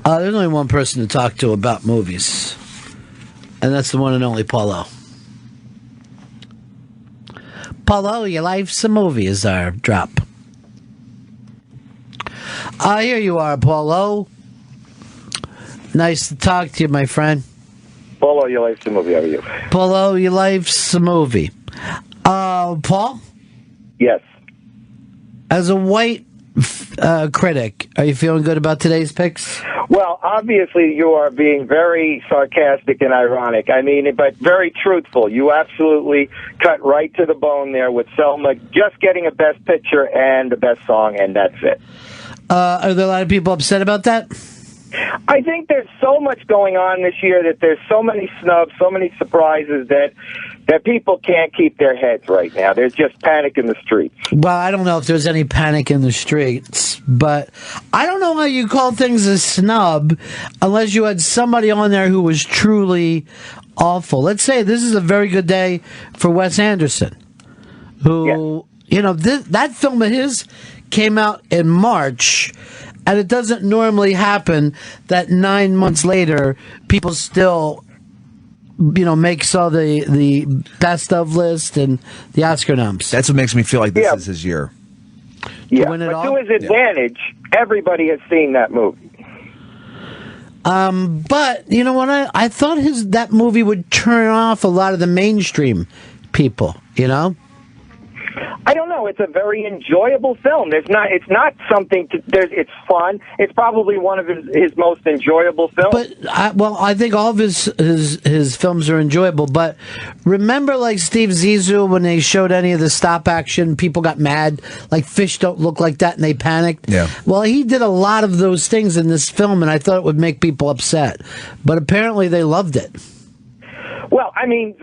There's only one person to talk to about movies, and that's the one and only Paulo. Paulo, your life's a movie is our drop. Here you are, Paulo. Nice to talk to you, my friend. Paulo, your life's a movie. How are you? Paulo, your life's a movie. Paul? Yes. As a white critic, are you feeling good about today's picks? Well, obviously you are being very sarcastic and ironic. I mean, but very truthful. You absolutely cut right to the bone there with Selma just getting a Best Picture and a Best Song, and that's it. Are there a lot of people upset about that? I think there's so much going on this year that there's so many snubs, so many surprises that people can't keep their heads right now. There's just panic in the streets. Well, I don't know if there's any panic in the streets, but I don't know how you call things a snub unless you had somebody on there who was truly awful. Let's say this is a very good day for Wes Anderson, who, that film of his came out in March. And it doesn't normally happen that 9 months later, people still, makes all the best of list and the Oscar noms. That's what makes me feel like this is his year. Yeah, but to his advantage, everybody has seen that movie. But, you know what, I thought that movie would turn off a lot of the mainstream people, I don't know. It's a very enjoyable film. It's not something. It's fun. It's probably one of his most enjoyable films. But I think all of his films are enjoyable. But remember, like Steve Zissou, when they showed any of the stop action, people got mad. Like fish don't look like that, and they panicked. Yeah. Well, he did a lot of those things in this film, and I thought it would make people upset. But apparently, they loved it. Well, I mean,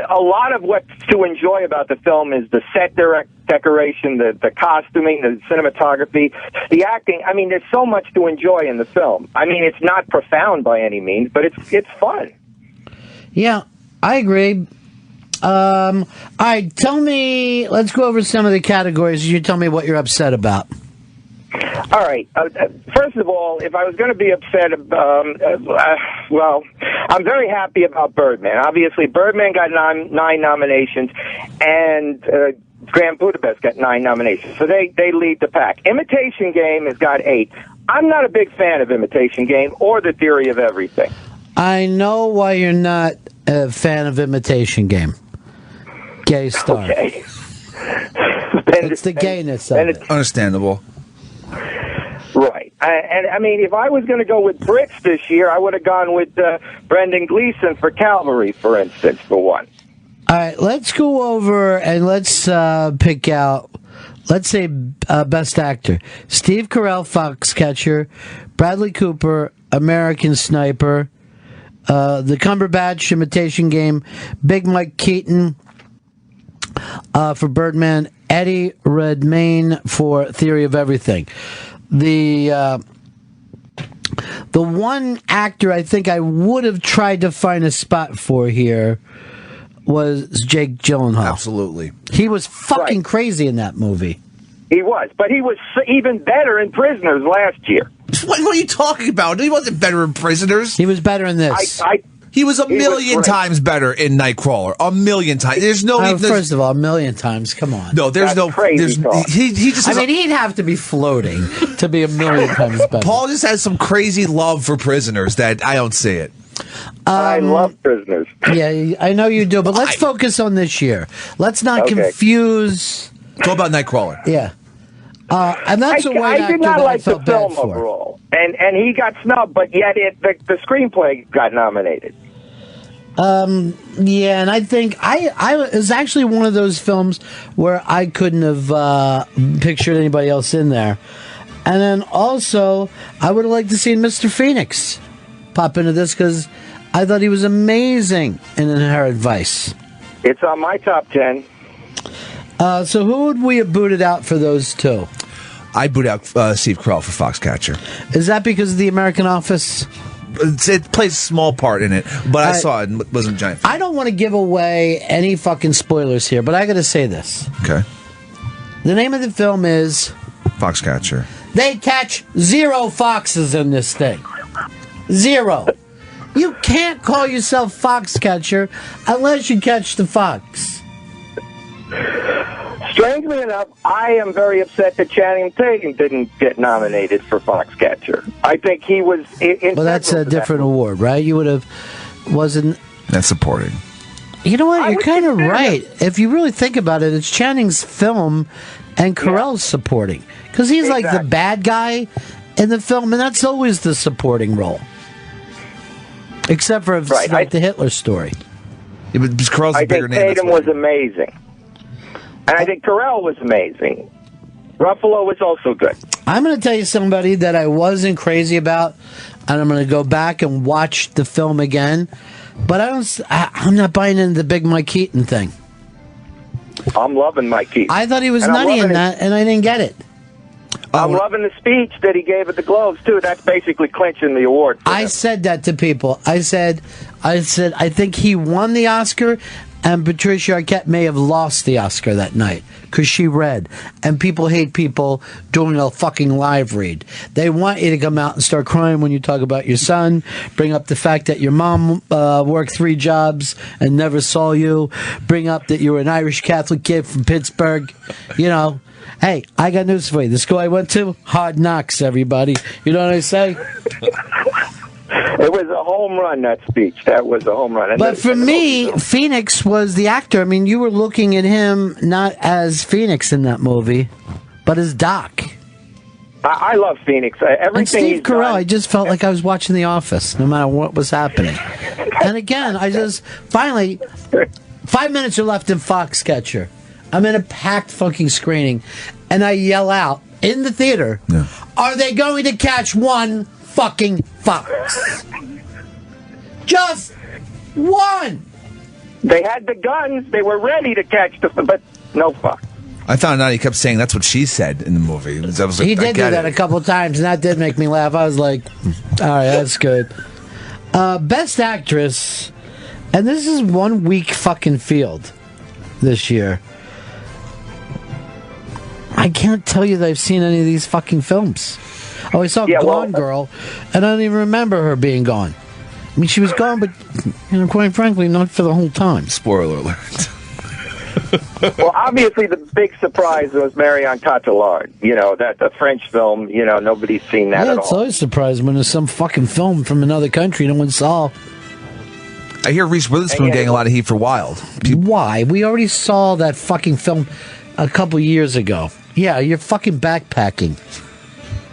a lot of what's to enjoy about the film is the set decoration, the costuming, the cinematography, the acting. I mean, there's so much to enjoy in the film. I mean, it's not profound by any means, but it's fun. Yeah, I agree. All right, let's go over some of the categories. You tell me what you're upset about. All right. First of all, if I was going to be upset, well, I'm very happy about Birdman. Obviously, Birdman got nine nominations, and Grand Budapest got 9 nominations. So they lead the pack. Imitation Game has got 8. I'm not a big fan of Imitation Game or The Theory of Everything. I know why you're not a fan of Imitation Game. Gay star. Okay. It's the gayness of it. Understandable. Right. And I mean, if I was going to go with Brits this year, I would have gone with Brendan Gleeson for Calvary, for instance, for one. All right, let's go over and let's pick out, let's say, Best Actor. Steve Carell, Foxcatcher, Bradley Cooper, American Sniper, The Cumberbatch, Imitation Game, Big Mike Keaton for Birdman, Eddie Redmayne for Theory of Everything. The one actor I think I would have tried to find a spot for here was Jake Gyllenhaal. Absolutely. He was fucking crazy in that movie. He was, but he was even better in Prisoners last year. What are you talking about? He wasn't better in Prisoners. He was better in this. He was a million times better in Nightcrawler. A million times. There's no. First of all, a million times. Come on. No, there's no. There's he just. I mean, he'd have to be floating to be a million times better. Paul just has some crazy love for Prisoners that I don't see it. I love Prisoners. Yeah, I know you do, but let's focus on this year. Let's not confuse. It's all about Nightcrawler. Yeah. And that's a white actor did not that like I felt the film bad for. overall, and he got snubbed, but yet the screenplay got nominated. Yeah, and I think I was actually one of those films where I couldn't have pictured anybody else in there. And then also, I would have liked to see Mr. Phoenix pop into this because I thought he was amazing in Inherent Vice. It's on my top 10. So who would we have booted out for those two? I'd boot out Steve Carell for Foxcatcher. Is that because of The American Office? It plays a small part in it, but I saw it and it wasn't a giant fan. I don't want to give away any fucking spoilers here, but I got to say this. Okay. The name of the film is... Foxcatcher. They catch 0 foxes in this thing. Zero. You can't call yourself Foxcatcher unless you catch the fox. Strangely enough, I am very upset that Channing Tatum didn't get nominated for Foxcatcher. I think he was. Well, that's a different award, right? You would have wasn't. That's supporting. You know what? You're kind of right. If you really think about it, it's Channing's film, and Carell's supporting because he's like the bad guy in the film, and that's always the supporting role. Except for like the Hitler story. Yeah, but Carell's a bigger name. I think Tatum was amazing. And I think Carell was amazing. Ruffalo was also good. I'm going to tell you somebody that I wasn't crazy about, and I'm going to go back and watch the film again. But I'm not buying into the big Mike Keaton thing. I'm loving Mike Keaton. I thought he was nutty in that, and I didn't get it. I'm loving the speech that he gave at the Globes, too. That's basically clinching the award. I said that to people. I said, I think he won the Oscar, and Patricia Arquette may have lost the Oscar that night because she read. And people hate people doing a fucking live read. They want you to come out and start crying when you talk about your son, bring up the fact that your mom worked 3 jobs and never saw you, bring up that you were an Irish Catholic kid from Pittsburgh, you know. Hey, I got news for you. The school I went to, Hard Knocks, everybody. You know what I say? It was a home run, that speech. That was a home run. But for me, Phoenix was the actor. I mean, you were looking at him not as Phoenix in that movie, but as Doc. I love Phoenix. Everything and Steve Carell, done. I just felt like I was watching The Office, no matter what was happening. And again, I just, finally, 5 minutes are left in Foxcatcher. I'm in a packed fucking screening, and I yell out in the theater, are they going to catch one fucking fox? Just one! They had the guns. They were ready to catch but no fox. I found out he kept saying that's what she said in the movie. I was like, he did do that a couple of times, and that did make me laugh. I was like, all right, that's good. Best Actress, and this is one weak fucking field this year. I can't tell you that I've seen any of these fucking films. Oh, I saw Gone Girl, and I don't even remember her being gone. I mean, she was gone, but, you know, quite frankly, not for the whole time. Spoiler alert. Well, obviously, the big surprise was Marion Cotillard. You know, that the French film, you know, nobody's seen that at all. It's always surprising when there's some fucking film from another country no one saw. I hear Reese Witherspoon getting a lot of heat for Wild. Why? We already saw that fucking film a couple years ago. Yeah, you're fucking backpacking.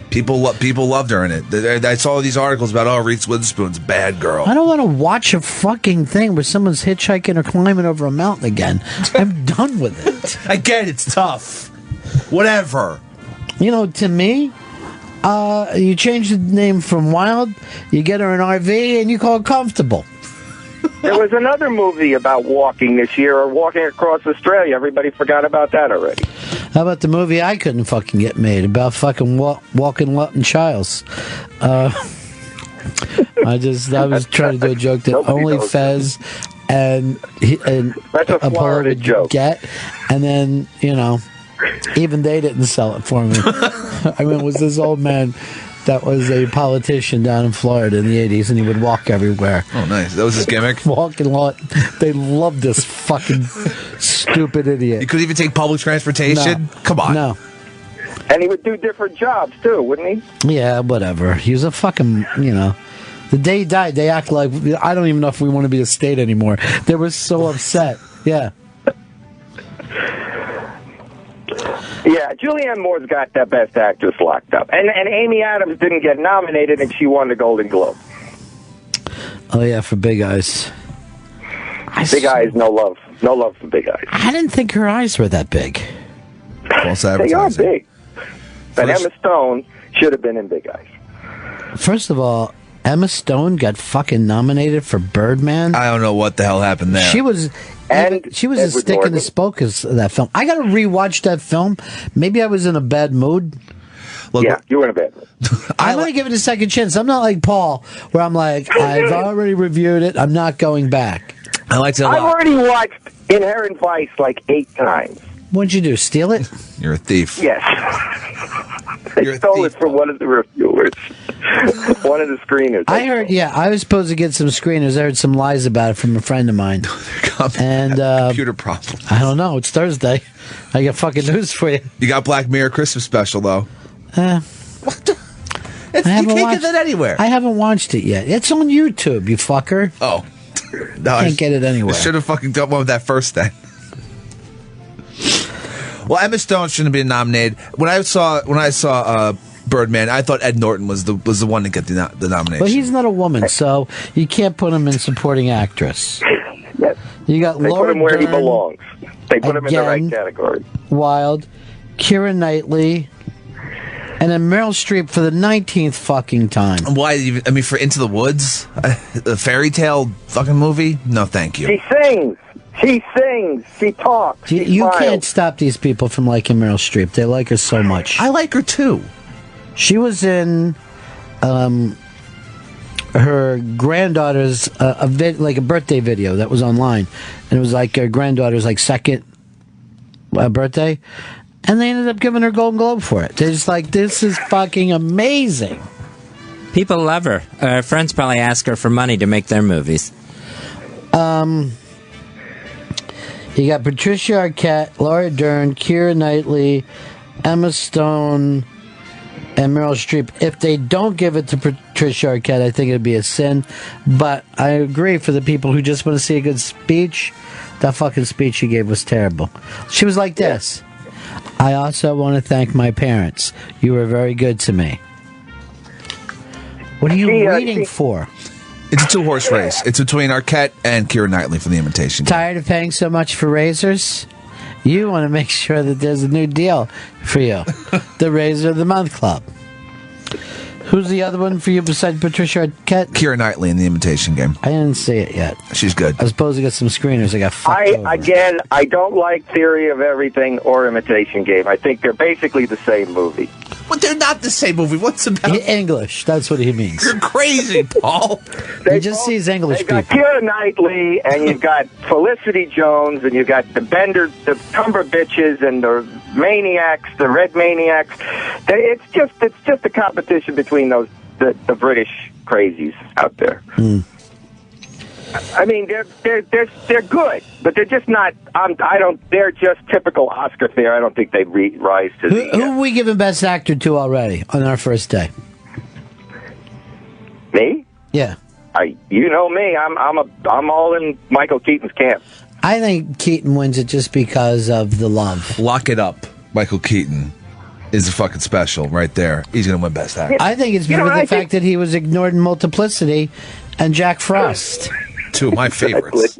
People loved her in it. I saw these articles about, Reese Witherspoon's a bad girl. I don't want to watch a fucking thing where someone's hitchhiking or climbing over a mountain again. I'm done with it. I get it, it's tough. Whatever. You know, to me, you change the name from Wild, you get her an RV, and you call it Comfortable. There was another movie about walking this year, or walking across Australia. Everybody forgot about that already. How about the movie I couldn't fucking get made about fucking walking Lawton Childs? I was trying to do a joke that only Fez and that's a Florida joke. Get, and then, you know, even they didn't sell it for me. I mean, it was this old man that was a politician down in Florida in the 80s, and he would walk everywhere. Oh, nice. That was his gimmick? Walking Lawton. They loved this fucking stupid idiot. You couldn't even take public transportation? No. Come on. No. And he would do different jobs, too, wouldn't he? Yeah, whatever. He was a fucking, you know. The day he died, they act like, I don't even know if we want to be a state anymore. They were so upset. Yeah. Yeah, Julianne Moore's got that Best Actress locked up. And Amy Adams didn't get nominated, and she won the Golden Globe. Oh, yeah, for Big Eyes. Big Eyes, no love. No love for Big Eyes. I didn't think her eyes were that big. False advertising. They are big. But Emma Stone should have been in Big Eyes. First of all, Emma Stone got fucking nominated for Birdman. I don't know what the hell happened there. She was a stick in the spoke of that film. I got to rewatch that film. Maybe I was in a bad mood. Look, yeah, you were in a bad mood. I'm going to give it a second chance. I'm not like Paul, where I'm like, I've already reviewed it. I'm not going back. I liked it a lot. I've already watched Inherent Vice like 8 times. What'd you do, steal it? You're a thief. Yes. I stole it from one of the reviewers. One of the screeners. I heard, I was supposed to get some screeners. I heard some lies about it from a friend of mine. And computer problem. I don't know. It's Thursday. I got fucking news for you. You got Black Mirror Christmas special though. What the? You can't get that anywhere. I haven't watched it yet. It's on YouTube, you fucker. Oh. No, can't get it anywhere. Should have fucking done one with that first thing. Well, Emma Stone shouldn't have been nominated. When I saw Birdman, I thought Ed Norton was the one to get the nomination. But he's not a woman, so you can't put him in supporting actress. Yes. You got They Laura put him where Dern, he belongs. They put him in the right again, category. Wild, Keira Knightley, and then Meryl Streep for the 19th fucking time. Why even? I mean, for Into the Woods, a fairy tale fucking movie? No, thank you. She sings. She sings. She talks. She You smiles. can't stop these people from liking Meryl Streep. They like her so much. I like her too. She was in her granddaughter's like a birthday video that was online, and it was like her granddaughter's like second birthday, and they ended up giving her Golden Globe for it. They're just like, this is fucking amazing. People love her. Her friends probably ask her for money to make their movies. You got Patricia Arquette, Laura Dern, Keira Knightley, Emma Stone, and Meryl Streep. If they don't give it to Patricia Arquette, I think it'd be a sin. But I agree, for the people who just want to see a good speech, that fucking speech she gave was terrible. She was like this. I also want to thank my parents. You were very good to me. What are you reading for? It's a two-horse race. It's between Arquette and Keira Knightley for the Imitation Game. Tired of paying so much for razors? You want to make sure that there's a new deal for you. The Razor of the Month Club. Who's the other one for you besides Patricia Arquette? Keira Knightley in the Imitation Game. I didn't see it yet. She's good. I was supposed to get some screeners. I got fucked over. Again, I don't like Theory of Everything or Imitation Game. I think they're basically the same movie. But they're not the same movie. What's about English? That's what he means. You're crazy, Paul. He just sees English people. You've got Keira Knightley, and you've got Felicity Jones, and you've got the Cumber bitches, and the Maniacs, the Red Maniacs. It's just a competition between the British crazies out there. I mean, they're good, but they're just not. They're just typical Oscar fare. I don't think they rise to the. Who are we giving Best Actor to already on our first day? Me? Yeah. You know me. I'm all in Michael Keaton's camp. I think Keaton wins it just because of the love. Lock it up. Michael Keaton is a fucking special right there. He's going to win Best Actor. I think it's because of the fact that he was ignored in Multiplicity and Jack Frost. Two of my favorites.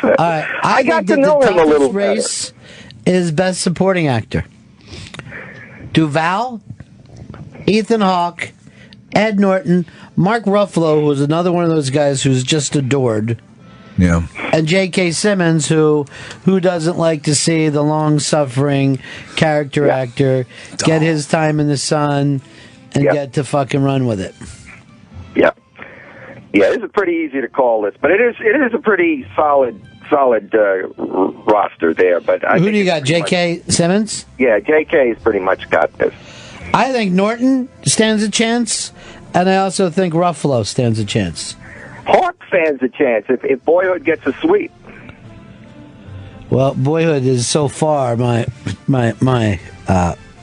I got think to know him a little toughest race is Best Supporting Actor. Duval, Ethan Hawke, Ed Norton, Mark Ruffalo, who was another one of those guys who's just adored. Yeah. And J.K. Simmons, who doesn't like to see the long-suffering character actor get his time in the sun and get to fucking run with it. Yeah. Yeah, it's pretty easy to call this, but it is a pretty solid roster there. But who do you got, J.K. Simmons? Yeah, J.K.'s pretty much got this. I think Norton stands a chance, and I also think Ruffalo stands a chance. Hawk stands a chance if Boyhood gets a sweep. Well, Boyhood is so far my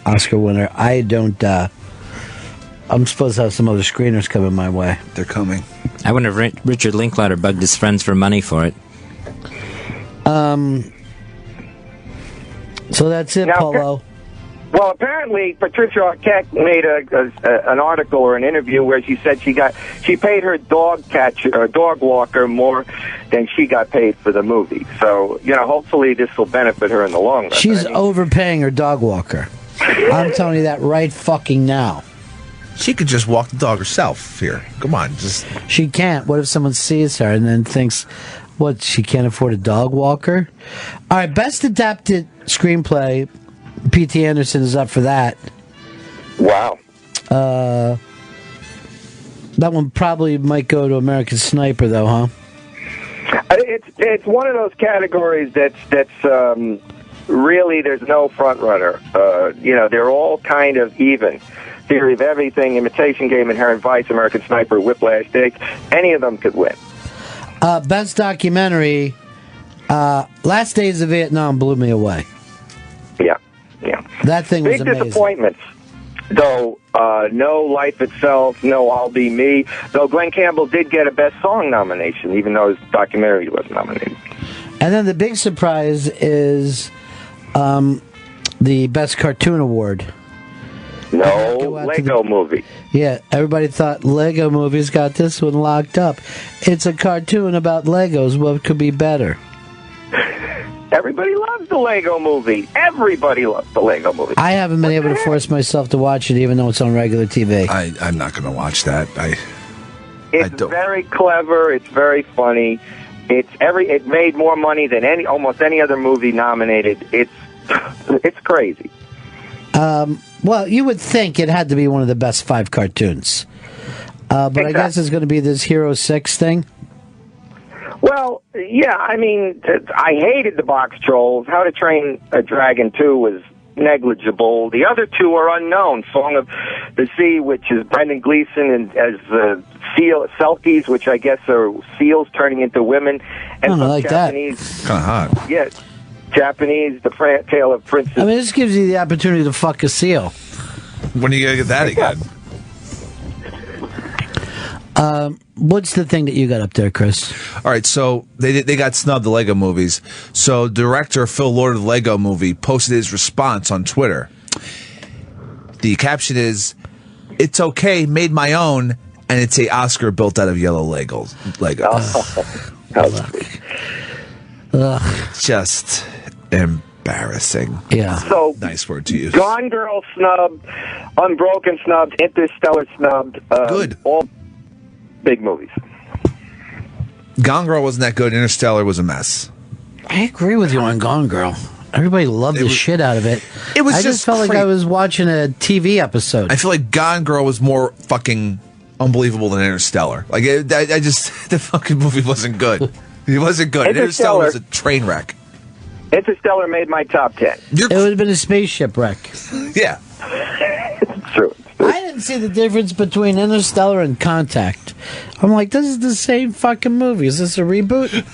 Oscar winner. I don't. I'm supposed to have some other screeners coming my way. They're coming. I wonder if Richard Linklater bugged his friends for money for it. So that's it, Polo. Well, apparently Patricia Arquette made an article or an interview where she said she paid her dog walker more than she got paid for the movie. So hopefully this will benefit her in the long run. She's overpaying her dog walker. I'm telling you that right fucking now. She could just walk the dog herself here. Come on, just. She can't. What if someone sees her and then thinks, what, she can't afford a dog walker? All right, Best Adapted Screenplay. P.T. Anderson is up for that. Wow. That one probably might go to American Sniper, though, huh? It's one of those categories that's really there's no front runner. They're all kind of even. Theory of Everything, Imitation Game, Inherent Vice, American Sniper, Whiplash, Dig. Any of them could win. Best documentary, Last Days of Vietnam blew me away. Yeah. That thing was big amazing. Disappointments, though. No Life Itself, no I'll Be Me. Though Glenn Campbell did get a Best Song nomination, even though his documentary wasn't nominated. And then the big surprise is the Best Cartoon Award. No Lego Movie. Yeah, everybody thought Lego Movie's got this one locked up. It's a cartoon about Legos. What could be better? Everybody loves the Lego Movie. Everybody loves the Lego Movie. I haven't been able to force myself to watch it, even though it's on regular TV. I'm not going to watch that. It's very clever. It's very funny. It made more money than almost any other movie nominated. It's crazy. Well, you would think it had to be one of the best 5 cartoons. But exactly. I guess it's going to be this Hero 6 thing. Well, yeah, I mean, I hated the Box Trolls. How to Train a Dragon 2 was negligible. The other 2 are unknown. Song of the Sea, which is Brendan Gleeson as Selkies, which I guess are seals turning into women. And I like Japanese, that. Kind of hot. Yes. Japanese, the Tale of Princess. I mean, this gives you the opportunity to fuck a seal. When are you going to get that again? What's the thing that you got up there, Chris? All right, so they got snubbed, the Lego movies. So director Phil Lord of the Lego Movie posted his response on Twitter. The caption is, "It's okay, made my own, and it's a Oscar built out of yellow Lego." Just embarrassing. Yeah. So nice word to use. Gone Girl snubbed, Unbroken snubbed, Interstellar snubbed. Good. All big movies. Gone Girl wasn't that good. Interstellar was a mess. I agree with you on Gone Girl. Everybody loved the shit out of it. I just felt like I was watching a TV episode. I feel like Gone Girl was more fucking unbelievable than Interstellar. Like, the fucking movie wasn't good. It wasn't good. Interstellar was a train wreck. Interstellar made my top 10. It would have been a spaceship wreck. Yeah. It's true. I didn't see the difference between Interstellar and Contact. I'm like, this is the same fucking movie. Is this a reboot?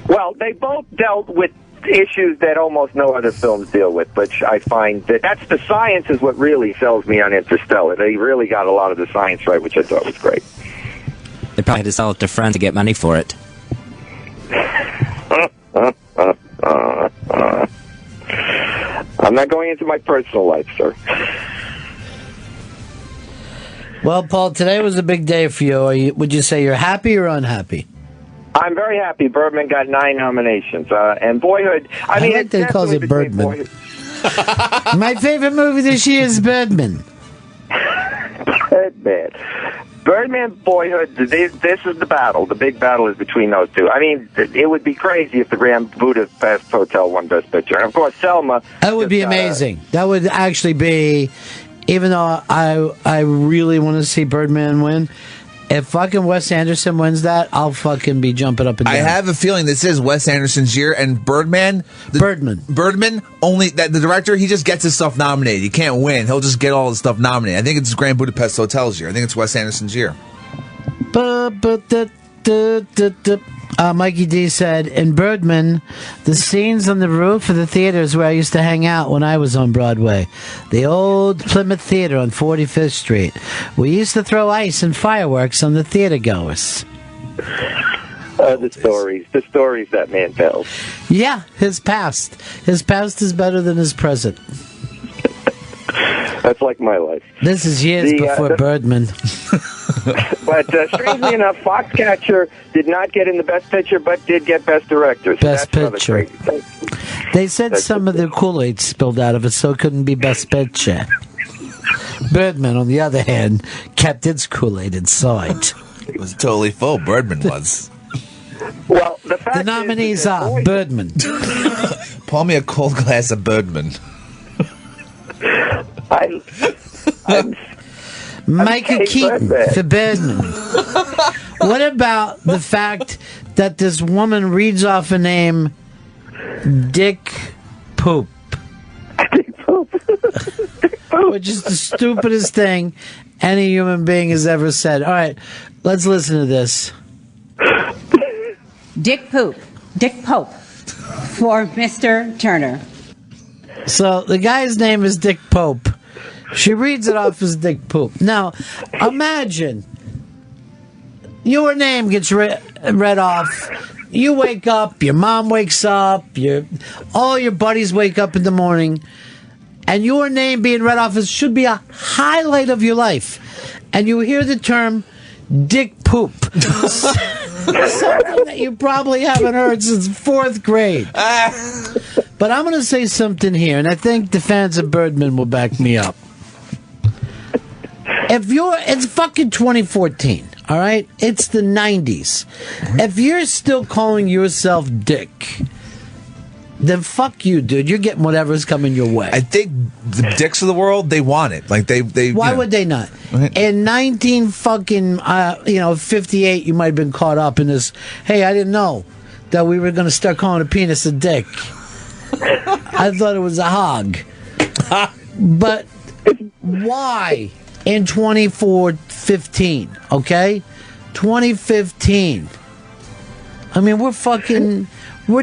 Well, they both dealt with issues that almost no other films deal with, which I find that's the science is what really sells me on Interstellar. They really got a lot of the science right, which I thought was great. They probably had to sell it to friends to get money for it. I'm not going into my personal life, sir. Well, Paul, today was a big day for you. Would you say you're happy or unhappy? I'm very happy. Birdman got 9 nominations. And Boyhood, I mean, like that he calls it Birdman. My favorite movie this year is Birdman. Birdman, Boyhood, this is the battle. The big battle is between those two. I mean, it would be crazy if the Grand Budapest Hotel won Best Picture. And, of course, Selma. That would be amazing. That would actually be, even though I really want to see Birdman win, if fucking Wes Anderson wins that, I'll fucking be jumping up and down. I have a feeling this is Wes Anderson's year, and Birdman, only that the director, he just gets his stuff nominated. He can't win. He'll just get all his stuff nominated. I think it's Grand Budapest Hotel's year. I think it's Wes Anderson's year. Mikey D said, in Birdman, the scenes on the roof of the theaters where I used to hang out when I was on Broadway. The old Plymouth Theater on 45th Street. We used to throw ice and fireworks on the theater goers. The stories that man tells. Yeah, his past. His past is better than his present. That's like my life. This is years before Birdman. But strangely enough, Foxcatcher did not get in the Best Picture, but did get Best Director. So Best Picture. They said some of the Kool-Aid spilled out of it, so it couldn't be Best Picture. Birdman, on the other hand, kept its Kool-Aid inside. It was totally full. Birdman was. Well, the nominees are Birdman. Pour me a cold glass of Birdman. Michael Keaton for Birdman. What about the fact that this woman reads off a name, Dick Poop? Dick Poop. which is the stupidest thing any human being has ever said. All right, let's listen to this. Dick Pope for Mr. Turner. So the guy's name is Dick Pope. She reads it off as Dick Poop. Now, imagine your name gets read off. You wake up, your mom wakes up, all your buddies wake up in the morning, and your name being read off should be a highlight of your life. And you hear the term Dick Poop. Something that you probably haven't heard since 4th grade. But I'm going to say something here, and I think the fans of Birdman will back me up. It's fucking 2014, all right? It's the 90s. If you're still calling yourself Dick, then fuck you, dude. You're getting whatever's coming your way. I think the dicks of the world, they want it. Like they Why would they not? In 58, you might have been caught up in this. Hey, I didn't know that we were going to start calling a penis a dick. I thought it was a hog. But why in 2015? Okay, 2015. I mean, we're at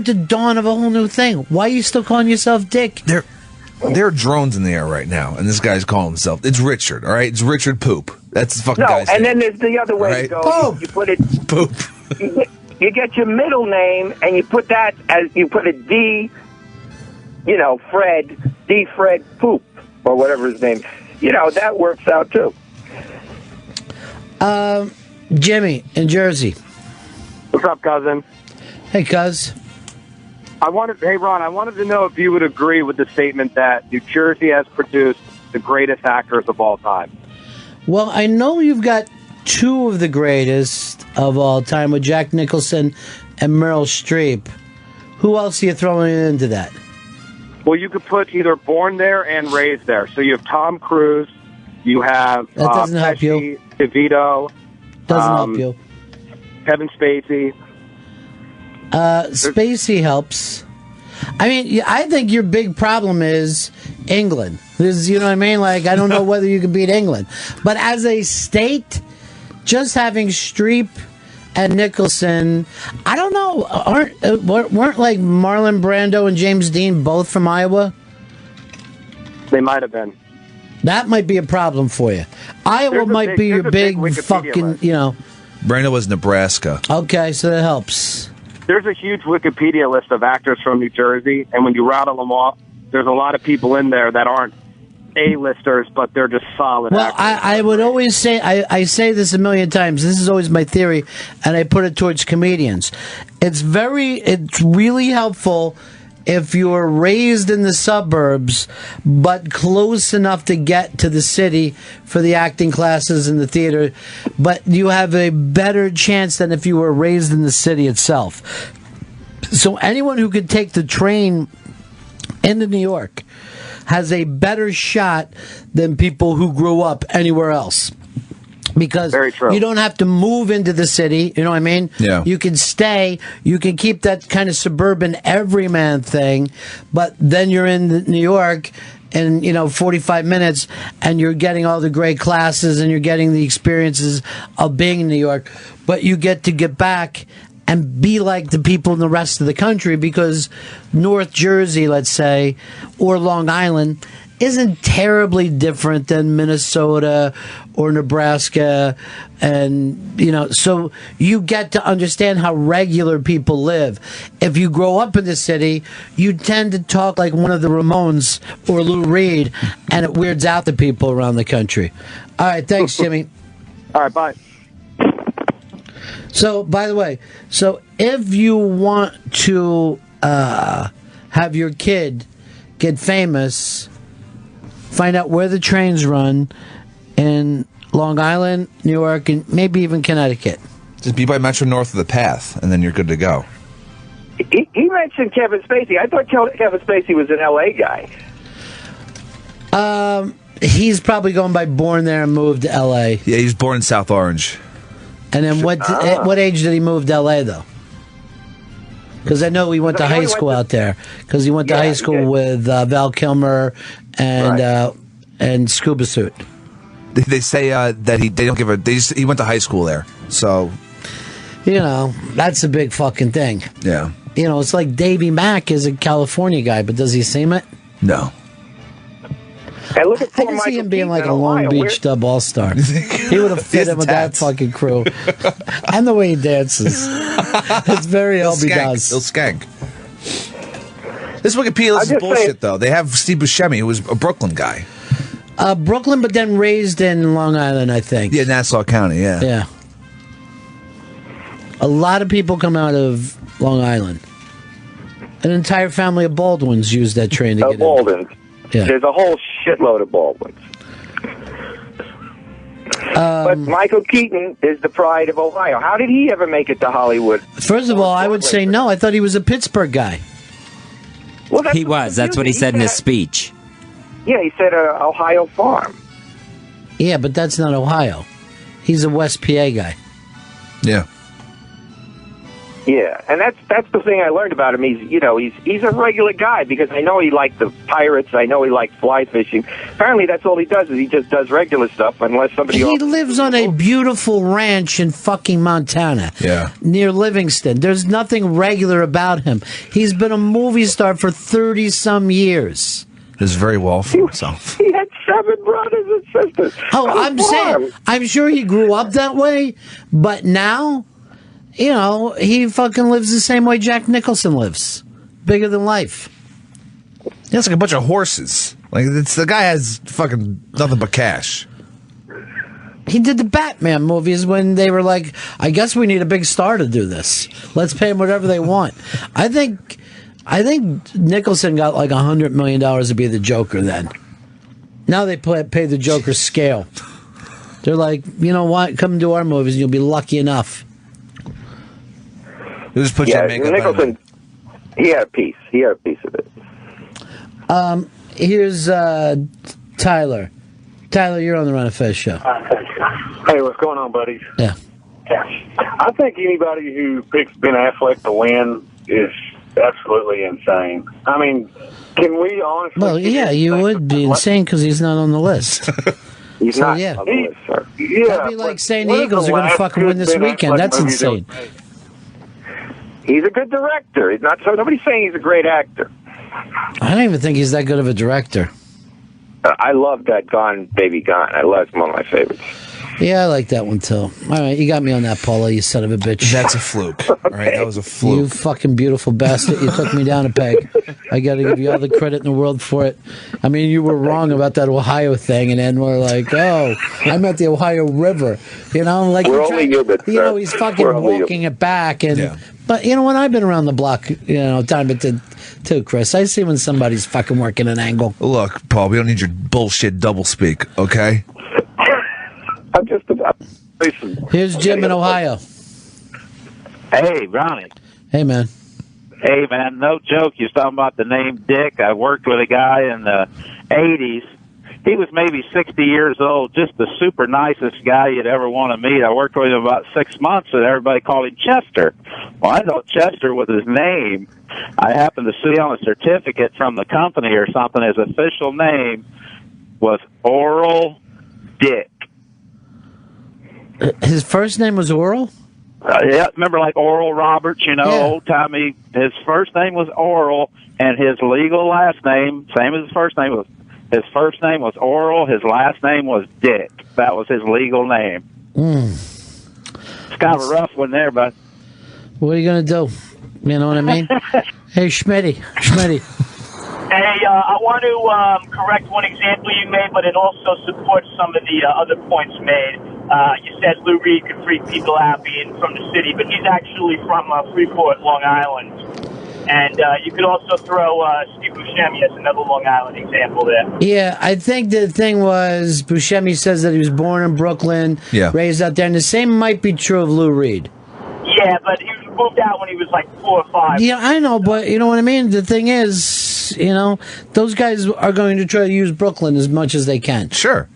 the dawn of a whole new thing. Why are you still calling yourself Dick? There are drones in the air right now, and this guy's calling himself. It's Richard, all right? It's Richard Poop. That's the fucking guy's name. And then there's the other way to go. Poop. You put it Poop. You get your middle name, and you put that as you put a D. Fred Poop, or whatever his name. That works out too. Jimmy in Jersey. What's up, cousin? Hey, cuz. Hey, Ron, I wanted to know if you would agree with the statement that New Jersey has produced the greatest actors of all time. Well, I know you've got two of the greatest of all time with Jack Nicholson and Meryl Streep. Who else are you throwing into that? Well, you could put either born there and raised there. So you have Tom Cruise, you have that doesn't help you. DeVito, doesn't help you. Kevin Spacey. Spacey helps. I mean, I think your big problem is England. You know what I mean? Like, I don't know whether you can beat England. But as a state, just having Streep and Nicholson, I don't know. Weren't like Marlon Brando and James Dean both from Iowa? They might have been. That might be a problem for you. Iowa might be your big fucking, Brando was Nebraska. Okay, so that helps. There's a huge Wikipedia list of actors from New Jersey, and when you rattle them off, there's a lot of people in there that aren't A-listers, but they're just solid actors. I would always say, I say this a million times, this is always my theory, and I put it towards comedians. It's really helpful if you're raised in the suburbs, but close enough to get to the city for the acting classes and the theater, but you have a better chance than if you were raised in the city itself. So anyone who could take the train into New York has a better shot than people who grew up anywhere else. Because you don't have to move into the city, you know what I mean? Yeah. You can stay, you can keep that kind of suburban everyman thing, but then you're in New York in 45 minutes, and you're getting all the great classes, and you're getting the experiences of being in New York, but you get to get back and be like the people in the rest of the country, because North Jersey, let's say, or Long Island, isn't terribly different than Minnesota or Nebraska, and so you get to understand how regular people live. If you grow up in the city, you tend to talk like one of the Ramones or Lou Reed, and it weirds out the people around the country. All right, thanks, Jimmy. All right, bye. So, by the way, if you want to have your kid get famous, find out where the trains run in Long Island, New York, and maybe even Connecticut. Just be by Metro North of the Path, and then you're good to go. He mentioned Kevin Spacey. I thought Kevin Spacey was an L.A. guy. He's probably going by born there and moved to L.A. Yeah, he was born in South Orange. And then what age did he move to L.A., though? Because I know he went to high school out there. Because he went to high school with Val Kilmer and and scuba suit. They say that he went to high school there. So, that's a big fucking thing. Yeah. It's like Davy Mack is a California guy, but does he seem it? No. And look at I can see him being like a Long Beach dub all-star. He would have fit in with that fucking crew. And the way he dances. It's very LB does. He'll skank. This Wikipedia list is bullshit, though. They have Steve Buscemi, who was a Brooklyn guy. Brooklyn, but then raised in Long Island, I think. Yeah, Nassau County, yeah. Yeah. A lot of people come out of Long Island. An entire family of Baldwins used that train to get Baldwins. Yeah. There's a whole shitload of Baldwins. But Michael Keaton is the pride of Ohio. How did he ever make it to Hollywood? First of all, I would say no. I thought he was a Pittsburgh guy. Well, He was. That's what he said in his speech. Yeah, he said Ohio farm. Yeah, but that's not Ohio. He's a West PA guy. Yeah. Yeah, and that's the thing I learned about him. He's a regular guy because I know he liked the pirates. I know he liked fly fishing. Apparently, that's all he does is he just does regular stuff unless somebody. He lives on a beautiful ranch in fucking Montana. Yeah. Near Livingston. There's nothing regular about him. He's been a movie star for 30-some years. Does very well for himself. He had 7 brothers and sisters. Oh, I'm saying, I'm sure he grew up that way, but now, he fucking lives the same way Jack Nicholson lives. Bigger than life. That's like a bunch of horses. Like, the guy has fucking nothing but cash. He did the Batman movies when they were like, I guess we need a big star to do this. Let's pay him whatever they want. I think Nicholson got like $100 million to be the Joker then. Now they pay the Joker scale. They're like, you know what? Come do our movies and you'll be lucky enough. He'll just put your makeup Nicholson, he had a piece. He had a piece of it. Here's Tyler. Tyler, you're on the Ron and Fez show. Hey, what's going on, buddies? Yeah. I think anybody who picks Ben Affleck to win is absolutely insane. I mean, can we honestly... Well, yeah, you would be insane because he's not on the list. He's So, not yeah. on the list, sir. Yeah, That'd be like saying the Eagles are going to fucking win this weekend. That's insane. He's a good director. He's not. So nobody's saying he's a great actor. I don't even think he's that good of a director. I love that Gone Baby Gone. It's one of my favorites. Yeah, I like that one too. All right, you got me on that, Paula, you son of a bitch. That's a fluke. All right, that was a fluke. You fucking beautiful bastard. You took me down a peg. I got to give you all the credit in the world for it. I mean, you were wrong about that Ohio thing, and then we're like, oh, I meant the Ohio River. Like we're only human, sir. He's fucking walking it back. But you know what? I've been around the block, time too, Chris. I see when somebody's fucking working an angle. Look, Paul, we don't need your bullshit doublespeak, okay? I'm just about. Here's Jim in Ohio. Hey, Ronnie. Hey, man. Hey, man, no joke. You're talking about the name Dick. I worked with a guy in the 80s. He was maybe 60 years old, just the super nicest guy you'd ever want to meet. I worked with him about 6 months, and everybody called him Chester. Well, I thought Chester was his name. I happened to see on a certificate from the company or something, his official name was Oral Dick. His first name was Oral? Yeah, remember like Oral Roberts, old-timey. His first name was Oral, and his legal last name, same as his first name, his first name was Oral, his last name was Dick. That was his legal name. It's kind of a rough one there, but... What are you going to do? You know what I mean? Hey, Schmitty. Hey, I want to correct one example you made, but it also supports some of the other points made. You said Lou Reed could freak people out being from the city, but he's actually from Freeport, Long Island. And you could also throw Steve Buscemi as another Long Island example there. Yeah, I think the thing was Buscemi says that he was born in Brooklyn, raised out there, and the same might be true of Lou Reed. Yeah, but he moved out when he was like 4 or 5. Yeah, I know, but you know what I mean? The thing is, those guys are going to try to use Brooklyn as much as they can. Sure.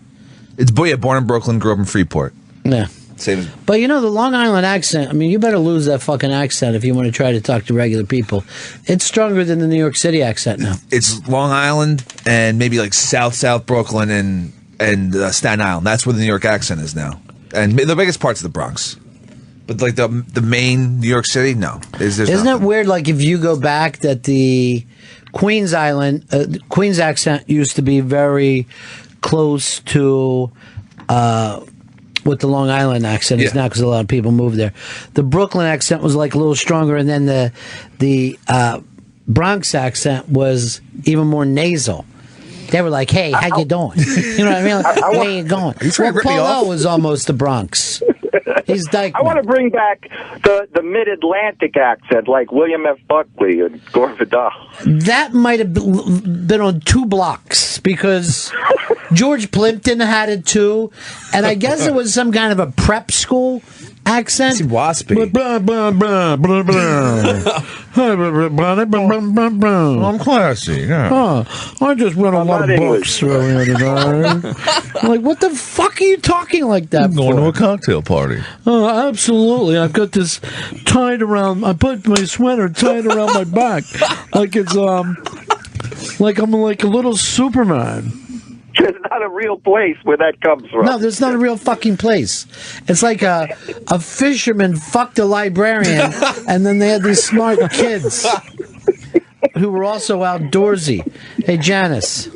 It's born in Brooklyn, grew up in Freeport. Yeah. Same as But you know, the Long Island accent, I mean, you better lose that fucking accent if you want to try to talk to regular people. It's stronger than the New York City accent now. it's Long Island and maybe like South Brooklyn and Staten Island. That's where the New York accent is now. And the biggest parts of the Bronx. But like the main New York City, no. Isn't it weird, like if you go back, that the Queens accent used to be very close to what the Long Island accent is now, because a lot of people moved there. The Brooklyn accent was like a little stronger, and then the Bronx accent was even more nasal. They were like, "Hey, how you doing?" You know what I mean? Like, where you going? Polo was almost the Bronx. He's Dykeman. I want to bring back the mid-Atlantic accent, like William F. Buckley and Gore Vidal. That might have been on 2 blocks, because George Plimpton had it too, and I guess it was some kind of a prep school accent. It's waspy. I'm classy. Yeah. I just read a lot of books earlier today. I'm like, what the fuck are you talking like that I'm going for? to a cocktail party. Oh, absolutely. I've got this tied around. I put my sweater tied around my back, like it's like I'm like a little Superman. There's not a real place where that comes from. No, there's not a real fucking place. It's like a fisherman fucked a librarian, and then they had these smart kids who were also outdoorsy. Hey, Janice.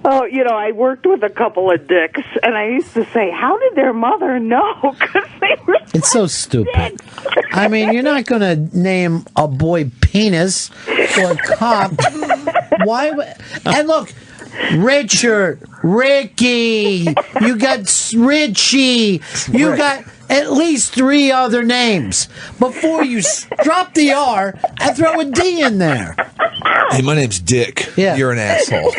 Oh, you know, I worked with a couple of dicks, and I used to say, how did their mother know? Because they were It's so stupid. I mean, you're not going to name a boy Penis or Cock. Why? And look, Richard, Ricky, you got Richie, you got at least 3 other names before you drop the R and throw a D in there. Hey, my name's Dick. Yeah. You're an asshole.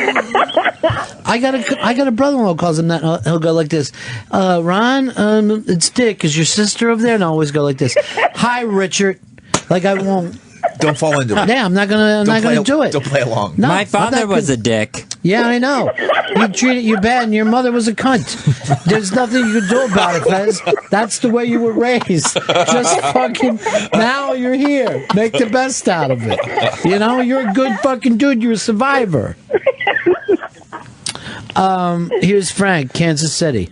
I got a brother-in-law who calls him that. He'll go like this. Ron, it's Dick. Is your sister over there? And I always go like this. Hi, Richard. Like I won't. Don't fall into it. Yeah, I'm not gonna do it. Don't play along. No, My I'm father not was gonna- a dick. Yeah, I know. He treated you bad, and your mother was a cunt. There's nothing you can do about it, Fez. That's the way you were raised. Just fucking. Now you're here. Make the best out of it. You know, you're a good fucking dude. You're a survivor. Here's Frank, Kansas City.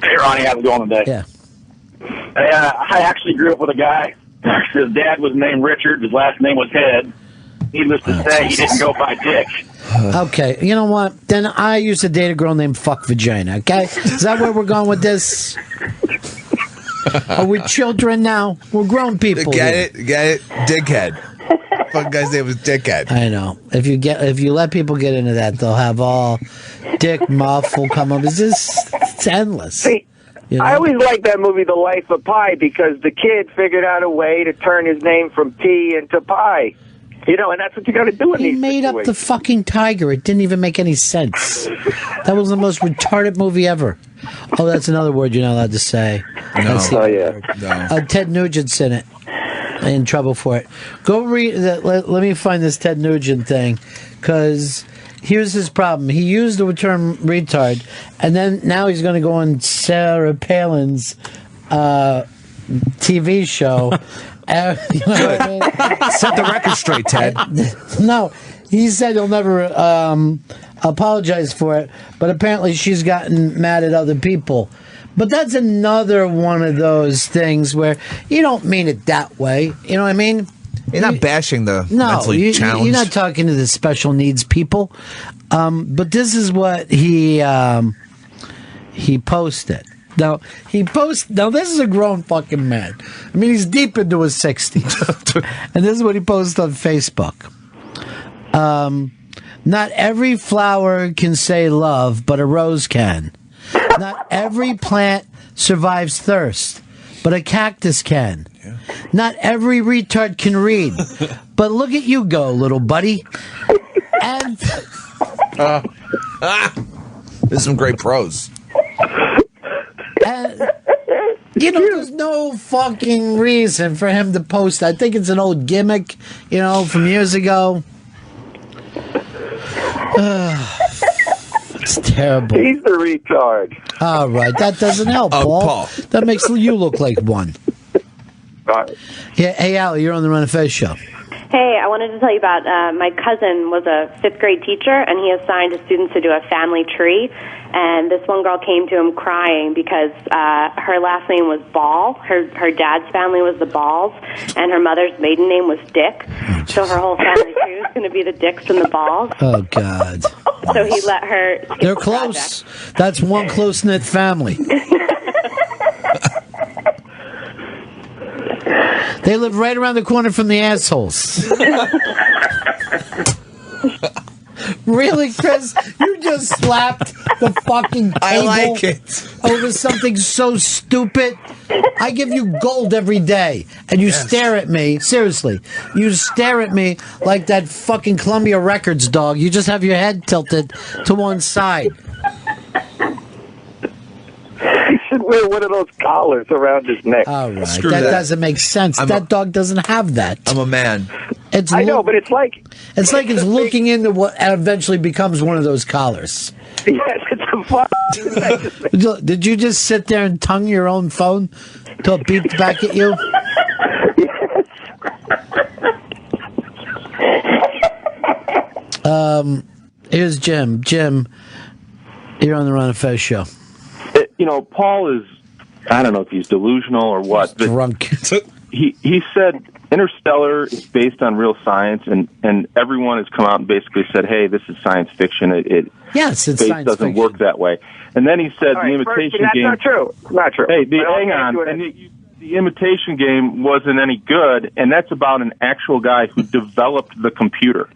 Hey, Ronnie, how's it going today? Yeah. I actually grew up with a guy. His dad was named Richard. His last name was Head. Needless to say, he didn't go by Dick. Okay, you know what? Then I used to date a girl named Fuck Vagina, okay? Is that where we're going with this? Are we children now? We're grown people. Get it? Dickhead. Fucking guy's name was Dickhead. I know. If you let people get into that, they'll have all Dick Muff will come up. It's endless. See, You know? I always liked that movie, The Life of Pi, because the kid figured out a way to turn his name from P into Pi. You know, and that's what you got to do in He these made up the situations. fucking tiger. It didn't even make any sense. That was the most retarded movie ever. Oh, that's another word you're not allowed to say. That's the Oh, other yeah. word. No. Ted Nugent's in it. In trouble for it. Go read. Let me find this Ted Nugent thing, because here's his problem. He used the term retard, and then now he's going to go on Sarah Palin's TV show. You know what I mean? Set the record straight, Ted. No, he said he'll never apologize for it, but apparently she's gotten mad at other people. But that's another one of those things where you don't mean it that way. You know what I mean? You're not bashing the No, mentally challenged. you're not talking to the special needs people. But this is what he posted. Now this is a grown fucking man. I mean, he's deep into his 60s. And this is what he posted on Facebook. Not every flower can say love, but a rose can. Not every plant survives thirst, but a cactus can. Yeah. Not every retard can read, but look at you go, little buddy. And There's some great prose. you know, there's no fucking reason for him to post. I think it's an old gimmick, you know, from years ago. It's terrible. He's the retard. All right, that doesn't help, Paul. That makes you look like one. Yeah, hey, Allie, you're on the Run of Fez show. Hey, I wanted to tell you about my cousin was a 5th grade teacher, and he assigned his students to do a family tree. And this one girl came to him crying because her last name was Ball. Her dad's family was the Balls, and her mother's maiden name was Dick. So her whole family tree was going to be the Dicks and the Balls. Oh, God. So he let her skip They're the close. project. That's one close-knit family. They live right around the corner from the assholes. Really, Chris? You just slapped the fucking table I like it. over something so stupid. I give you gold every day, and you stare at me. Seriously, you stare at me like that fucking Columbia Records dog. You just have your head tilted to one side. He should wear one of those collars around his neck. All right, that doesn't make sense. That dog doesn't have that. I'm a man. I know, but it's like it's looking into what eventually becomes one of those collars. Yes, it's a fun. Did you just sit there and tongue your own phone till it beeped back at you? Yes. Here's Jim. Jim, you're on the Ron and Fez show. Paul is, I don't know if he's delusional or what. He's drunk. He said Interstellar is based on real science, and everyone has come out and basically said, hey, this is science fiction. Yes, it's space science doesn't fiction. work that way. And then he said the Imitation that's Game... not true. Not true. Hey, hang on. And the Imitation Game wasn't any good, and that's about an actual guy who developed the computer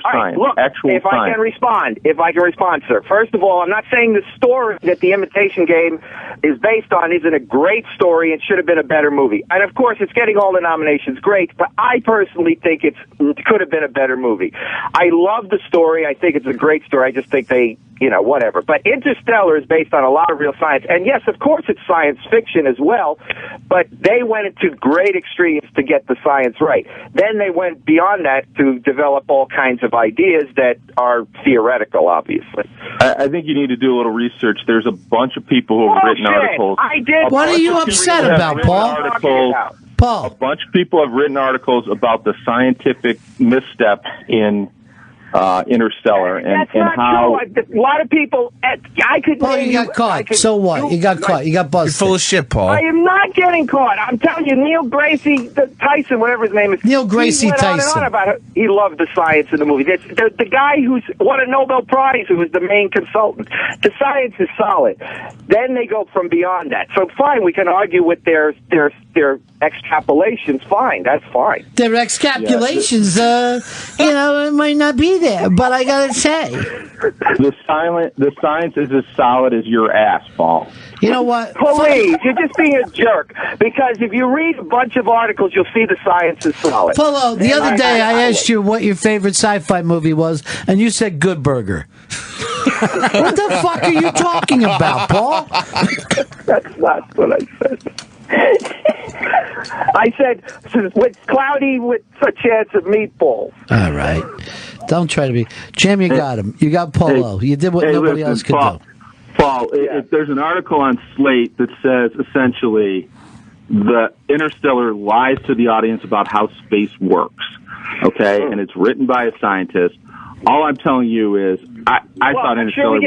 science, look, actual if science. If I can respond, sir. First of all, I'm not saying the story that the Imitation Game is based on isn't a great story and should have been a better movie. And of course, it's getting all the nominations, great, but I personally think it could have been a better movie. I love the story. I think it's a great story. I just think they, whatever. But Interstellar is based on a lot of real science. And yes, of course, it's science fiction as well, but they went into great extremes to get the science right. Then they went beyond that to develop all kinds of ideas that are theoretical, obviously. I think you need to do a little research. There's a bunch of people who have written articles. I did. What are you upset about, Paul? Paul. A bunch of people have written articles about the scientific misstep in Interstellar That's and not how true. A lot of people. I could. Paul, you got caught. So what? You got caught. You got busted. You're full of shit, Paul. I am not getting caught. I'm telling you, Neil Gracie Tyson, whatever his name is. Neil Gracie he went Tyson. On and on about it. He loved the science in the movie. The guy who's won a Nobel Prize, who was the main consultant. The science is solid. Then they go from beyond that. So fine, we can argue with their extrapolations. Fine, that's fine. Their extrapolations, it might not be there, but I gotta say, the science is as solid as your ass, Paul. You know what? Please, you're just being a jerk. Because if you read a bunch of articles, you'll see the science is solid. Polo, the other day I asked you what your favorite sci-fi movie was, and you said Good Burger. What the fuck are you talking about, Paul? That's not what I said. I said, with cloudy with a chance of meatballs. All right. Don't try to be... Jim, you got him. You got Polo. You did what nobody else could do. Paul, there's an article on Slate that says, essentially, the Interstellar lies to the audience about how space works, okay? And it's written by a scientist. All I'm telling you is, I thought Interstellar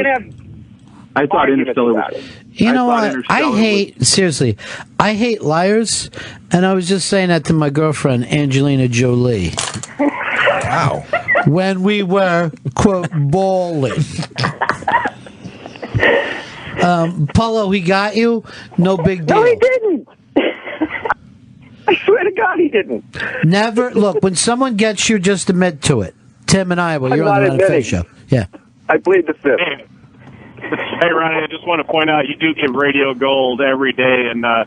was... You know what? I hate liars, and I was just saying that to my girlfriend, Angelina Jolie. Wow. When we were, quote, balling. Polo, he got you? No big deal. No, he didn't. I swear to God, he didn't. Never. Look, when someone gets you, just admit to it. Tim and I, you're on the Ron and Fez show. Yeah. I plead the fifth. Hey, Ronnie, I just want to point out you do give radio gold every day, and the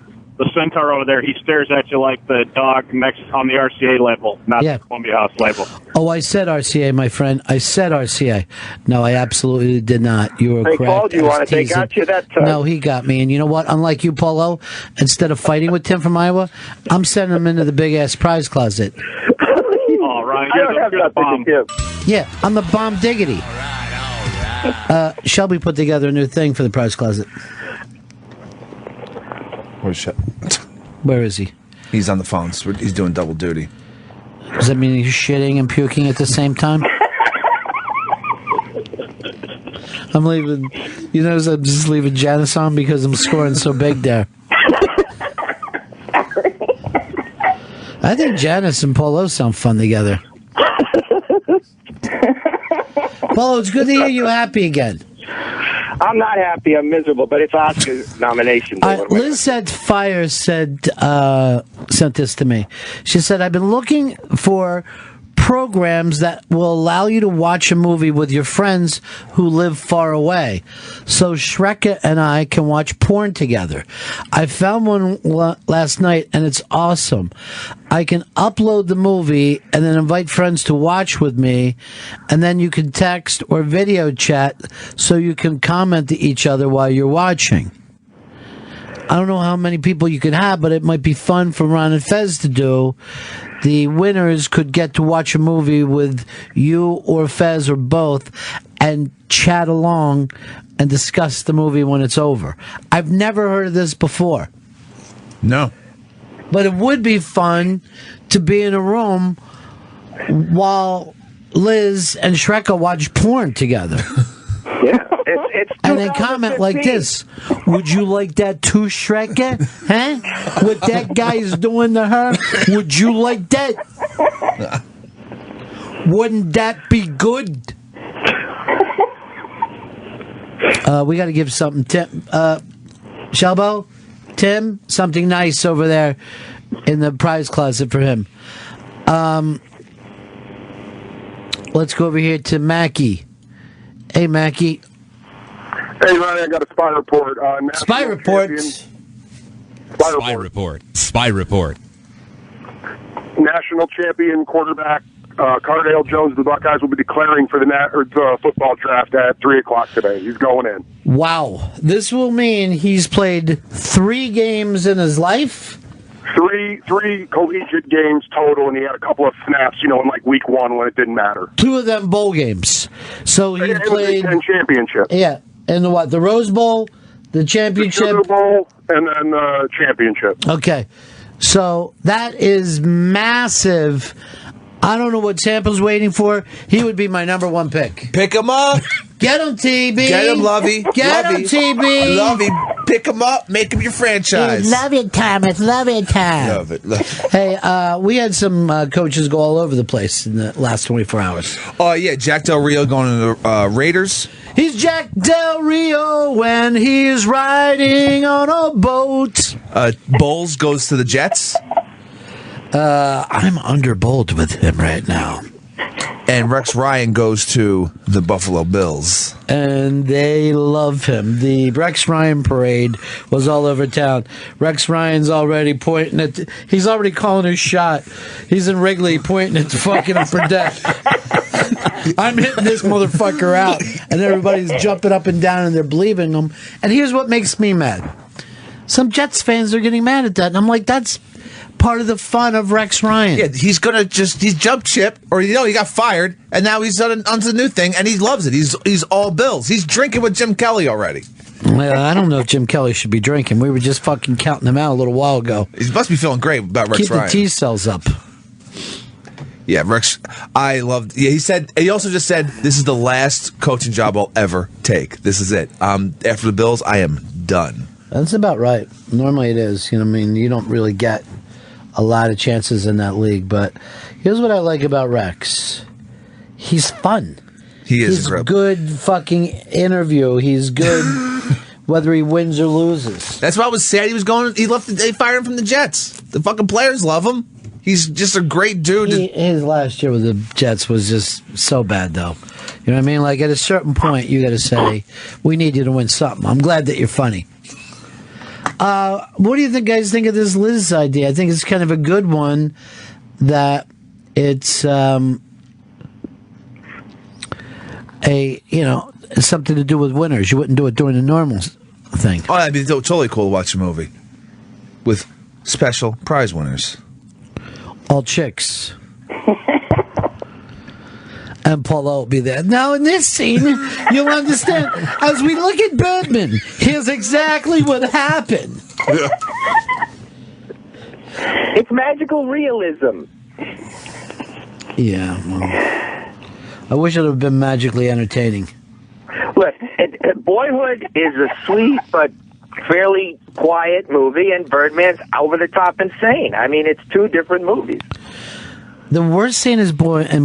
centaur over there, he stares at you like the dog next on the RCA label, not the Columbia House label. Oh, I said RCA, my friend. I said RCA. No, I absolutely did not. You were correct. They called you on it. They got you that time. No, he got me. And you know what? Unlike you, Polo, instead of fighting with Tim from Iowa, I'm sending him into the big-ass prize closet. Oh, Ronnie, I don't have nothing to give. Yeah, I'm the bomb diggity. Shelby put together a new thing for the prize closet. Where's Shep? Where is he? He's on the phones. He's doing double duty. Does that mean he's shitting and puking at the same time? I'm leaving. You notice I'm just leaving Janice on because I'm scoring so big there. I think Janice and Polo sound fun together. Polo, it's good to hear you happy again. I'm not happy. I'm miserable, but it's Oscar nomination. Liz at Fire sent this to me. She said, I've been looking for programs that will allow you to watch a movie with your friends who live far away. So Shrek and I can watch porn together. I found one last night and it's awesome. I can upload the movie and then invite friends to watch with me, and then you can text or video chat so you can comment to each other while you're watching. I don't know how many people you could have, but it might be fun for Ron and Fez to do. The winners could get to watch a movie with you or Fez or both and chat along and discuss the movie when it's over. I've never heard of this before. No. But it would be fun to be in a room while Liz and Shrek watch porn together. Yeah, it's and then comment like this: would you like that too, Shrek? Huh? What that guy is doing to her? Would you like that? Wouldn't that be good? We got to give something, Tim. Shelbo, Tim, something nice over there in the prize closet for him. Let's go over here to Mackie. Hey, Mackie. Hey, Ronnie, I got a spy report. Spy report. Spy report. National champion quarterback Cardale Jones of the Buckeyes will be declaring for the football draft at 3 o'clock today. He's going in. Wow. This will mean he's played 3 games in his life? Three collegiate games total, and he had a couple of snaps, in like week 1 when it didn't matter. 2 of them bowl games. So he played... Big Ten championship. Yeah. And what? The Rose Bowl, the championship? The Sugar Bowl, and then the championship. Okay. So that is massive. I don't know what Tampa's waiting for. He would be my number 1 pick. Pick him up. Get him, TB. Get him, Lovey. Get him, TB. Lovey. Pick him up. Make him your franchise. Love it, Thomas. Love it, Tom. Love it. Hey, we had some coaches go all over the place in the last 24 hours. Oh, yeah. Jack Del Rio going to the Raiders. He's Jack Del Rio when he's riding on a boat. Bowles goes to the Jets. I'm underbowled with him right now. And Rex Ryan goes to the Buffalo Bills. And they love him. The Rex Ryan parade was all over town. Rex Ryan's already pointing at... He's already calling his shot. He's in Wrigley pointing at fucking him for death. I'm hitting this motherfucker out. And everybody's jumping up and down and they're believing him. And here's what makes me mad. Some Jets fans are getting mad at that. And I'm like, that's part of the fun of Rex Ryan. Yeah, he's gonna he's jumped ship, or he got fired, and now he's onto the new thing, and he loves it. He's all Bills. He's drinking with Jim Kelly already. Well, I don't know if Jim Kelly should be drinking. We were just fucking counting him out a little while ago. He must be feeling great about Rex Ryan. Keep the T cells up. Yeah, Rex. I loved. Yeah, he also just said, "This is the last coaching job I'll ever take. This is it. After the Bills, I am done." That's about right. Normally it is. You don't really get a lot of chances in that league, but here's what I like about Rex. He's fun. He's a good fucking interview. He's good whether he wins or loses. That's why I was sad he was going. They fired him from the Jets. The fucking players love him. He's just a great dude. His last year with the Jets was just so bad, though. You know what I mean? Like, at a certain point, you got to say, we need you to win something. I'm glad that you're funny. What do you guys think of this Liz idea? I think it's kind of a good one, that it's something to do with winners. You wouldn't do it during the normal thing. Oh, that'd be totally cool to watch a movie with special prize winners. All chicks. And Paulo will be there. Now, in this scene, you'll understand. As we look at Birdman, here's exactly what happened. It's magical realism. Yeah. Well, I wish it would have been magically entertaining. Look, Boyhood is a sweet but fairly quiet movie, and Birdman's over-the-top insane. I mean, it's two different movies. The worst scene in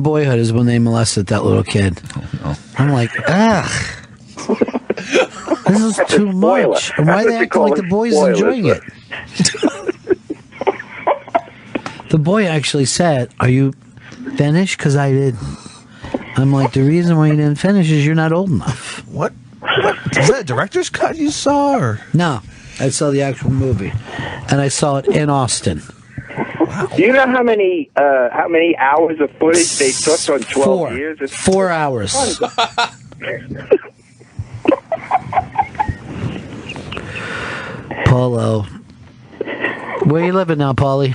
Boyhood is when they molested that little kid. I'm like, ugh. This is too much. And why are they acting like the boy's enjoying it? The boy actually said, "Are you finished?" Because I didn't. I'm like, the reason why you didn't finish is you're not old enough. What? Is that a director's cut you saw? Or? No, I saw the actual movie, and I saw it in Austin. Wow. Do you know how many hours of footage they took on 12 years? It's 4 hours. Paulo, where you living now, Paulie?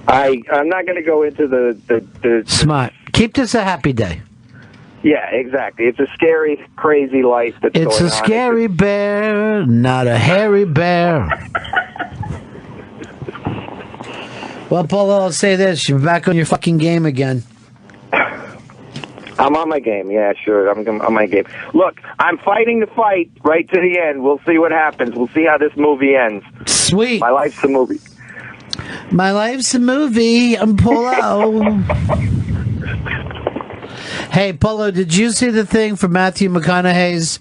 I'm not going to go into the Smart. Keep this a happy day. Yeah, exactly. It's a scary, crazy life that's It's going a on. scary bear, not a hairy bear. Well, Paulo, I'll say this. You're back on your fucking game again. I'm on my game. Yeah, sure. I'm on my game. Look, I'm fighting the fight right to the end. We'll see what happens. We'll see how this movie ends. Sweet. My life's a movie. My life's a movie. I'm Paulo. Hey, Paulo, did you see the thing for Matthew McConaughey's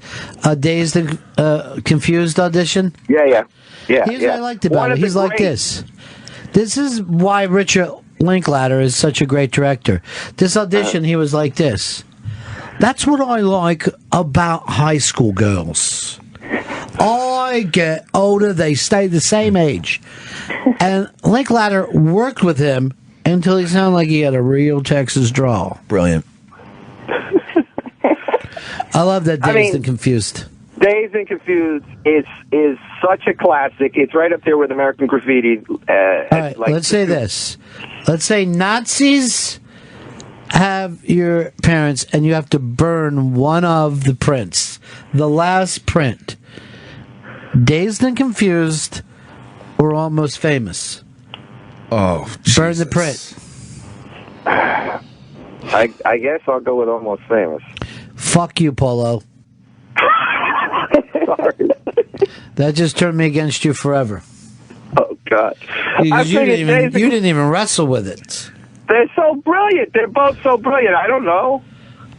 Dazed and Confused audition? Yeah. Here's what I liked about it. He's like this. This is why Richard Linklater is such a great director. This audition, he was like this. That's what I like about high school girls. I get older, they stay the same age. And Linklater worked with him until he sounded like he had a real Texas drawl. Brilliant. I love that Dazed and Confused. Dazed and Confused is such a classic. It's right up there with American Graffiti. All right, let's say this. Let's say Nazis have your parents and you have to burn one of the prints. The last print. Dazed and Confused or Almost Famous. Oh, burn the print. I guess I'll go with Almost Famous. Fuck you, Paulo. Sorry. That just turned me against you forever. Oh, God. Because you didn't even wrestle with it. They're so brilliant. They're both so brilliant. I don't know.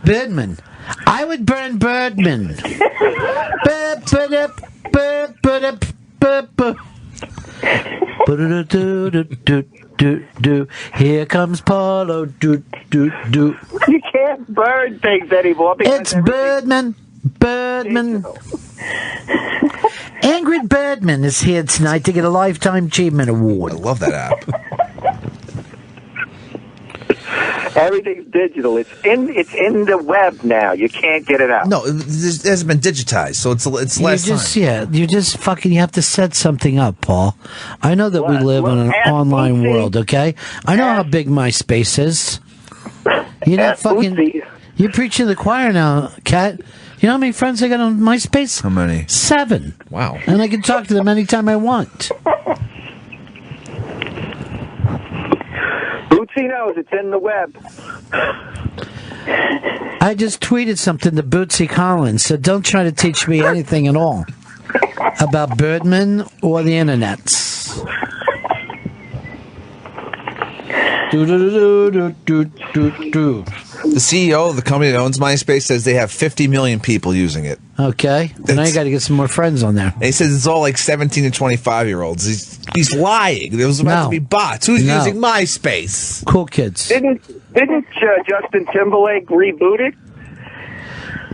Birdman. I would burn Birdman. Here comes Paulo. You can't burn things anymore. It's Birdman. Ingrid Birdman is here tonight to get a Lifetime Achievement Award. I love that app. Everything's digital. It's in the web now. You can't get it out. No, it hasn't been digitized, so it's less time. Yeah, you have to set something up, Paul. I know that we live in an online world, okay? I know how big MySpace is. You're not fucking... You're preaching to the choir now, Kat. You know how many friends I got on MySpace? How many? 7. Wow. And I can talk to them anytime I want. Bootsy knows it's in the web. I just tweeted something to Bootsy Collins, so don't try to teach me anything at all about Birdman or the internets. The CEO of the company that owns MySpace says they have 50 million people using it. Okay. Now you got to get some more friends on there. And he says it's all like 17 to 25-year-olds. He's lying. There was about to be bots. Who's using MySpace? Cool kids. Didn't Justin Timberlake reboot it?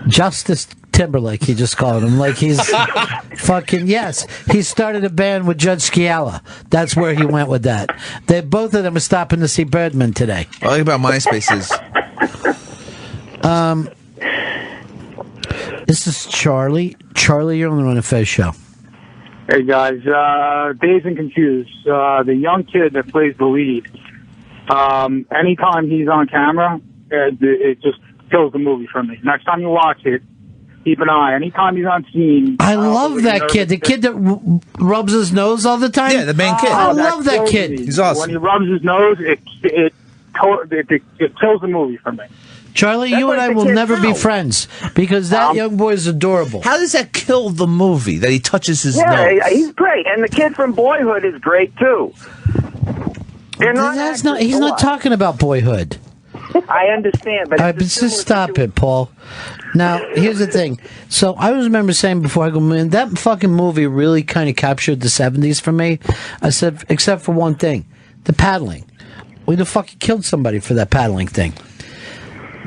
Justice Timberlake, he just called him. Like he's fucking, yes. He started a band with Judge Sciala. That's where he went with that. Both of them are stopping to see Birdman today. What I like about MySpace is... This is Charlie. Charlie, you're on the Run and Fez show. Hey, guys. Dazed and Confused. The young kid that plays the lead, anytime he's on camera, it just kills the movie for me. Next time you watch it, keep an eye. Anytime he's on scene. I love that kid. The kid that rubs his nose all the time? Yeah, the main kid. I love that kid. He's awesome. When he rubs his nose, it kills the movie for me. Charlie, you and I will never be friends because that young boy is adorable. How does that kill the movie that he touches his nose? Yeah, he's great. And the kid from Boyhood is great, too. He's not talking about Boyhood. I understand, but All right, but just stop it, Paul. Now, here's the thing. So I remember saying before I go, man, that fucking movie really kind of captured the 70s for me. I said, except for one thing, the paddling. We'd have fucking killed somebody for that paddling thing.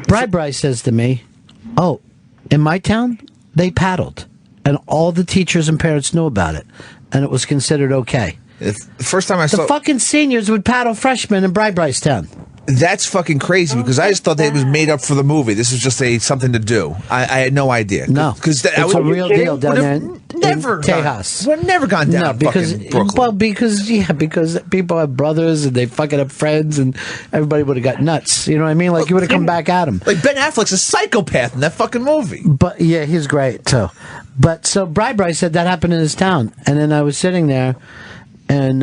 Bri says to me, oh, in my town, they paddled. And all the teachers and parents knew about it. And it was considered okay. The first time I saw... The fucking seniors would paddle freshmen in Bry's town. That's fucking crazy because I just thought that it was made up for the movie. This was just something to do. I had no idea. No, because it's a real deal down there in Tejas. We've never gone down. No, because Brooklyn. because people have brothers and they fucking have friends and everybody would have got nuts. You know what I mean? Like you would have come back at him. Like Ben Affleck's a psychopath in that fucking movie. But yeah, he's great too. But so Bri said that happened in his town, and then I was sitting there, and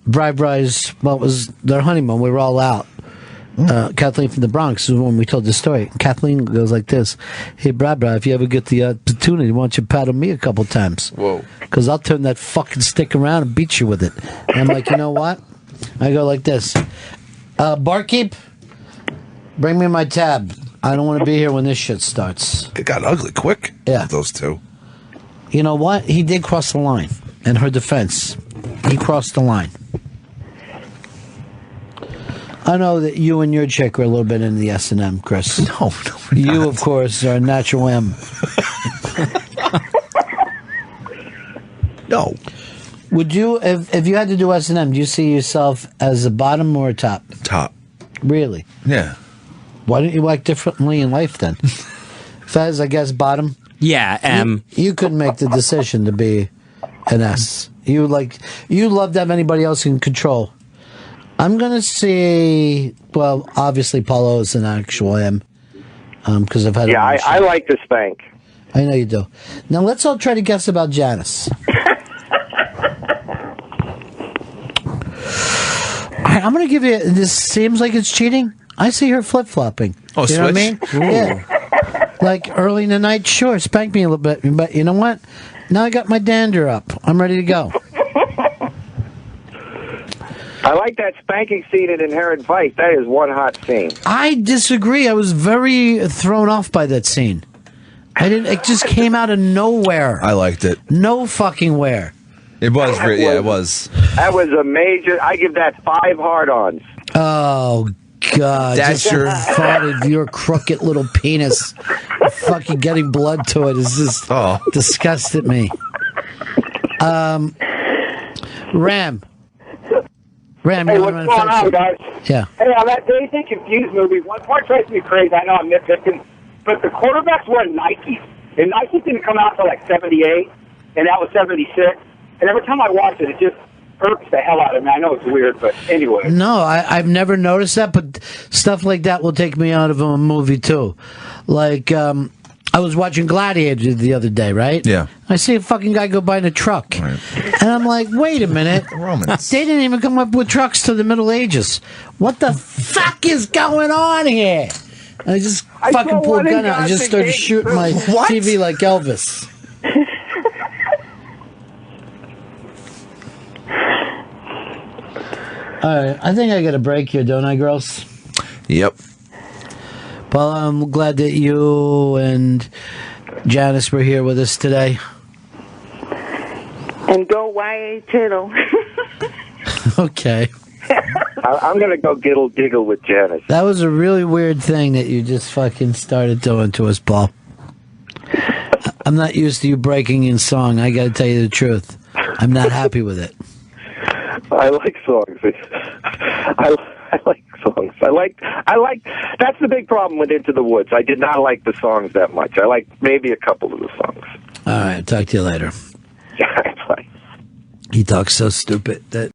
Bry's it was their honeymoon. We were all out. Kathleen from the Bronx is when we told the story. Kathleen goes like this: "Hey, Bri, if you ever get the opportunity, why don't you paddle me a couple times? Whoa! Because I'll turn that fucking stick around and beat you with it." And I'm like, you know what? I go like this: barkeep, bring me my tab. I don't want to be here when this shit starts. It got ugly quick. Yeah, those two. You know what? He did cross the line. In her defense, he crossed the line. I know that you and your chick are a little bit into the S&M, Chris. No, you, of course, are a natural M. No. Would you, if you had to do S&M, do you see yourself as a bottom or a top? Top. Really? Yeah. Why don't you act differently in life then? Fez, I guess bottom? Yeah, M. You couldn't make the decision to be an S. You love to have anybody else in control. I'm going to say, well, obviously Paulo is an actual M. Because I've had I like to spank. I know you do. Now let's all try to guess about Janice. I'm going to give you, this seems like it's cheating. I see her flip-flopping. Oh, you switch? know what I mean? Ooh. Yeah. Like early in the night, sure, spank me a little bit. But you know what? Now I got my dander up. I'm ready to go. I like that spanking scene in Inherent Vice. That is one hot scene. I disagree. I was very thrown off by that scene. It just came out of nowhere. I liked it. No fucking where. It was. It was. That was a major. I give that 5 hard-ons. Oh God! That's just your thought of your crooked little penis. Fucking getting blood to it is just disgusted me. Ram. Hey, what's going on, guys? Yeah. Hey, on that Dazed and Confused movie, one part drives me crazy. I know I'm nitpicking, but the quarterbacks were Nikes, and Nikes didn't come out until like 78, and that was 76. And every time I watch it, it just irks the hell out of me. I know it's weird, but anyway. No, I've never noticed that, but stuff like that will take me out of a movie too. Like, I was watching Gladiator the other day, right? Yeah. I see a fucking guy go by in a truck. Right. And I'm like, wait a minute. Romans. They didn't even come up with trucks till the Middle Ages. What the fuck is going on here? And I just fucking pulled a gun out and just started shooting my TV like Elvis. All right, I think I got a break here, don't I, girls? Yep. Well, I'm glad that you and Janice were here with us today. And go YA Tittle. Okay. I'm going to go giggle with Janice. That was a really weird thing that you just fucking started doing to us, Paul. I'm not used to you breaking in song. I got to tell you the truth. I'm not happy with it. I like songs. I like songs. I like. That's the big problem with Into the Woods. I did not like the songs that much. I liked maybe a couple of the songs. All right, talk to you later. Bye. He talks so stupid that